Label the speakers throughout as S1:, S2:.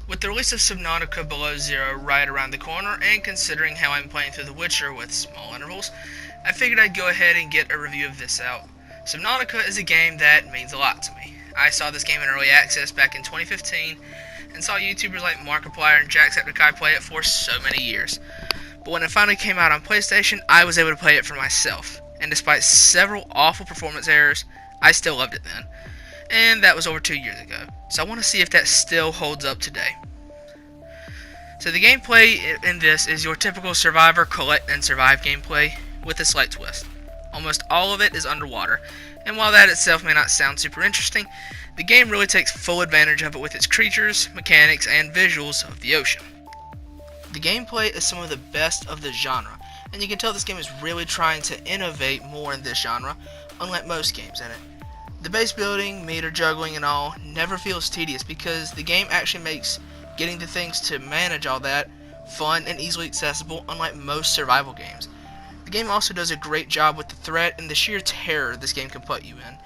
S1: With the release of Subnautica Below Zero right around the corner, and considering how I'm playing through The Witcher with small intervals, I figured I'd go ahead and get a review of this out. Subnautica is a game that means a lot to me. I saw this game in early access back in 2015, and saw YouTubers like Markiplier and Jacksepticeye play it for so many years. But when it finally came out on PlayStation, I was able to play it for myself, and despite several awful performance errors, I still loved it then. And that was over 2 years ago, so I want to see if that still holds up today. So the gameplay in this is your typical survivor, collect, and survive gameplay with a slight twist. Almost all of it is underwater, and while that itself may not sound super interesting, the game really takes full advantage of it with its creatures, mechanics, and visuals of the ocean. The gameplay is some of the best of the genre, and you can tell this game is really trying to innovate more in this genre, unlike most games in it. The base building, meter juggling, and all never feels tedious because the game actually makes getting the things to manage all that fun and easily accessible, unlike most survival games. The game also does a great job with the threat and the sheer terror this game can put you in.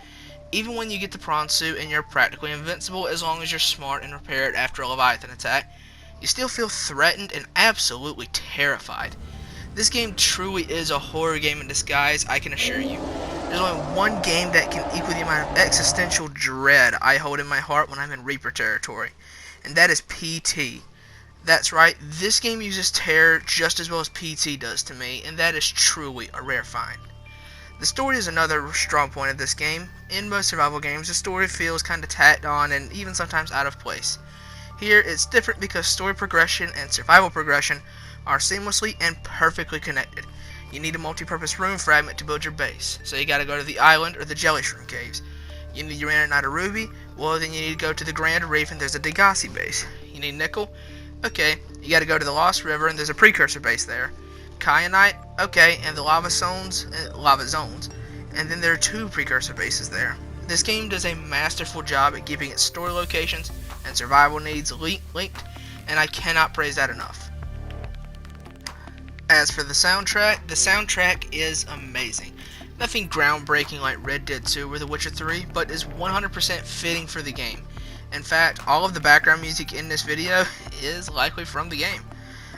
S1: Even when you get the prawn suit and you're practically invincible as long as you're smart and prepared after a Leviathan attack, you still feel threatened and absolutely terrified. This game truly is a horror game in disguise, I can assure you. There's only one game that can equal the amount of existential dread I hold in my heart when I'm in Reaper territory, and that is PT. That's right, this game uses terror just as well as PT does to me, and that is truly a rare find. The story is another strong point of this game. In most survival games, the story feels kinda tacked on and even sometimes out of place. Here, it's different because story progression and survival progression are seamlessly and perfectly connected. You need a multi-purpose room fragment to build your base, so you gotta go to the island or the jelly shroom caves. You need uranite or ruby, well then you need to go to the Grand Reef and there's a Degassi base. You need nickel, okay, you gotta go to the Lost River and there's a precursor base there. Kyanite, okay, and the lava zones, and then there are 2 precursor bases there. This game does a masterful job at keeping its story locations and survival needs linked, and I cannot praise that enough. As for the soundtrack is amazing. Nothing groundbreaking like Red Dead 2 or The Witcher 3, but is 100% fitting for the game. In fact, all of the background music in this video is likely from the game.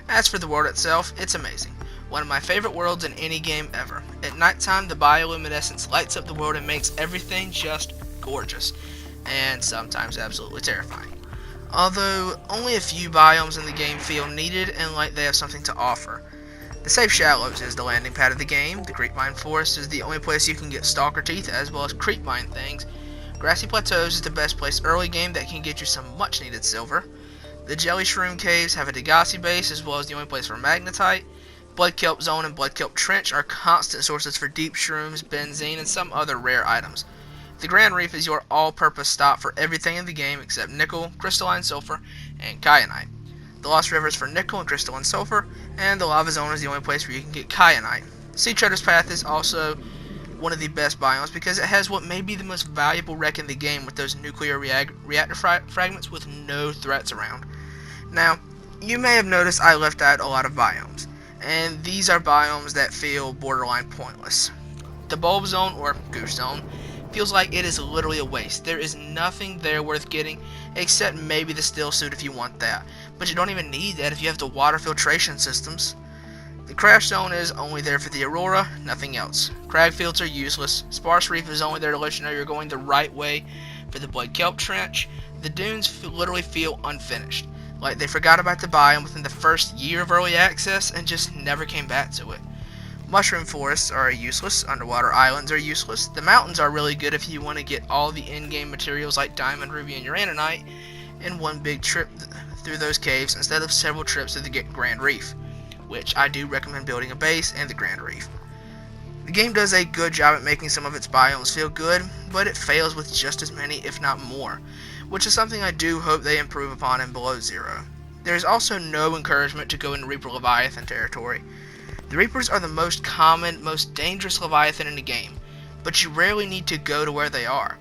S1: As for the world itself, it's amazing. One of my favorite worlds in any game ever. At nighttime, the bioluminescence lights up the world and makes everything just gorgeous, and sometimes absolutely terrifying. Although, only a few biomes in the game feel needed and like they have something to offer. The Safe Shallows is the landing pad of the game. The Creepvine Forest is the only place you can get stalker teeth as well as creepvine things. Grassy Plateaus is the best place early game that can get you some much needed silver. The Jelly Shroom Caves have a Degassi base as well as the only place for magnetite. Blood Kelp Zone and Blood Kelp Trench are constant sources for deep shrooms, benzene, and some other rare items. The Grand Reef is your all-purpose stop for everything in the game except nickel, crystalline sulfur, and kyanite. The Lost River is for nickel and crystalline sulfur, and the Lava Zone is the only place where you can get kyanite. Sea Treader's Path is also one of the best biomes because it has what may be the most valuable wreck in the game with those nuclear reactor fragments with no threats around. Now, you may have noticed I left out a lot of biomes, and these are biomes that feel borderline pointless. The Bulb Zone, or Goose Zone, feels like it is literally a waste. There is nothing there worth getting, except maybe the still suit if you want that. But you don't even need that if you have the water filtration systems. The Crash Zone is only there for the Aurora, nothing else. Crag fields are useless. Sparse Reef is only there to let you know you're going the right way for the Blood Kelp Trench. The dunes literally feel unfinished, like they forgot about the biome within the first year of early access and just never came back to it. Mushroom forests are useless, underwater islands are useless. The mountains are really good if you want to get all the in-game materials like diamond, ruby, and uraninite in one big trip through those caves instead of several trips to the Grand Reef, which I do recommend building a base in the Grand Reef. The game does a good job at making some of its biomes feel good, but it fails with just as many, if not more, which is something I do hope they improve upon in Below Zero. There is also no encouragement to go into Reaper Leviathan territory. The Reapers are the most common, most dangerous Leviathan in the game, but you rarely need to go to where they are.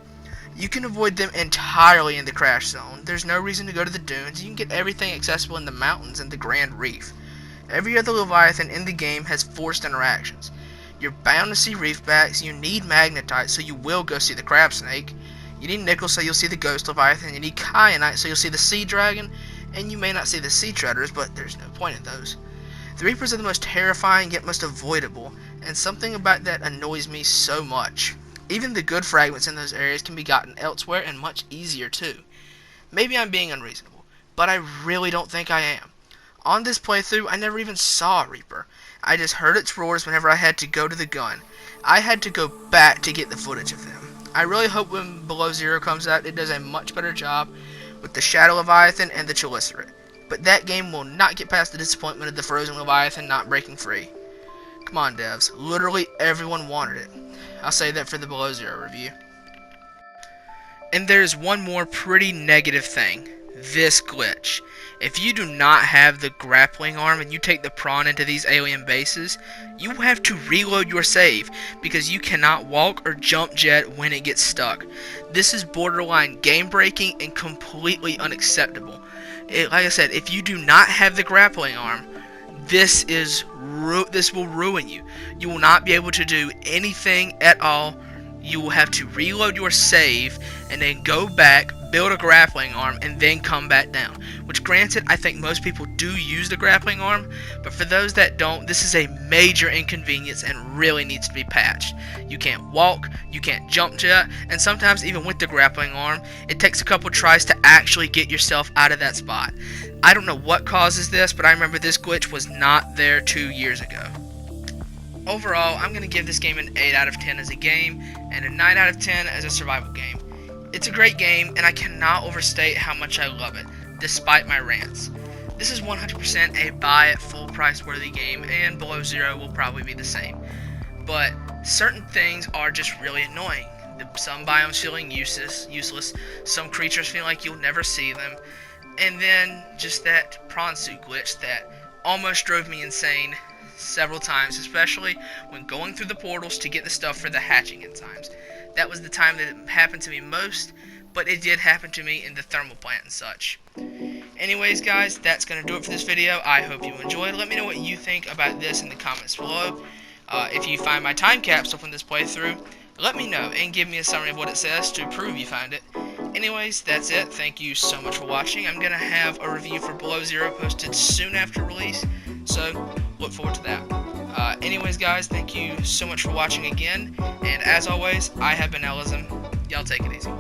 S1: You can avoid them entirely in the Crash Zone. There's no reason to go to the dunes. You can get everything accessible in the mountains and the Grand Reef. Every other Leviathan in the game has forced interactions. You're bound to see reefbacks, you need magnetite, so you will go see the crab snake. You need nickel, so you'll see the ghost Leviathan. You need kyanite, so you'll see the sea dragon. and you may not see the sea treaders, but there's no point in those. The Reapers are the most terrifying yet most avoidable, and something about that annoys me so much. Even the good fragments in those areas can be gotten elsewhere and much easier too. Maybe I'm being unreasonable, but I really don't think I am. On this playthrough, I never even saw a Reaper. I just heard its roars whenever I had to go to the gun. I had to go back to get the footage of them. I really hope when Below Zero comes out, it does a much better job with the Shadow Leviathan and the Chelicerae. But that game will not get past the disappointment of the Frozen Leviathan not breaking free. Come on, devs. Literally everyone wanted it. I'll say that for the Below Zero review. And there's one more pretty negative thing. This glitch. If you do not have the grappling arm and you take the prawn into these alien bases, you have to reload your save because you cannot walk or jump jet when it gets stuck. This is borderline game breaking and completely unacceptable. Like I said, if you do not have the grappling arm, this will ruin you. You will not be able to do anything at all. You will have to reload your save and then go back, build a grappling arm, and then come back down. Which, granted, I think most people do use the grappling arm, but for those that don't, this is a major inconvenience and really needs to be patched. You can't walk, you can't jump jet, and sometimes even with the grappling arm, it takes a couple tries to actually get yourself out of that spot. I don't know what causes this, but I remember this glitch was not there 2 years ago. Overall, I'm going to give this game an 8 out of 10 as a game, and a 9 out of 10 as a survival game. It's a great game, and I cannot overstate how much I love it, despite my rants. This is 100% a buy at full price worthy game, and Below Zero will probably be the same. But certain things are just really annoying. Some biomes feeling useless, some creatures feel like you'll never see them, and then just that prawn suit glitch that almost drove me insane several times, especially when going through the portals to get the stuff for the hatching enzymes. That was the time that it happened to me most, but it did happen to me in the thermal plant and such. Anyways, guys, that's going to do it for this video. I hope you enjoyed. Let me know what you think about this in the comments below. If you find my time capsule from this playthrough, let me know and give me a summary of what it says to prove you find it. Anyways, that's it. Thank you so much for watching. I'm going to have a review for Below Zero posted soon after release, so look forward to that. Anyways, guys, thank you so much for watching again, and as always, I have been Ellism. Y'all take it easy.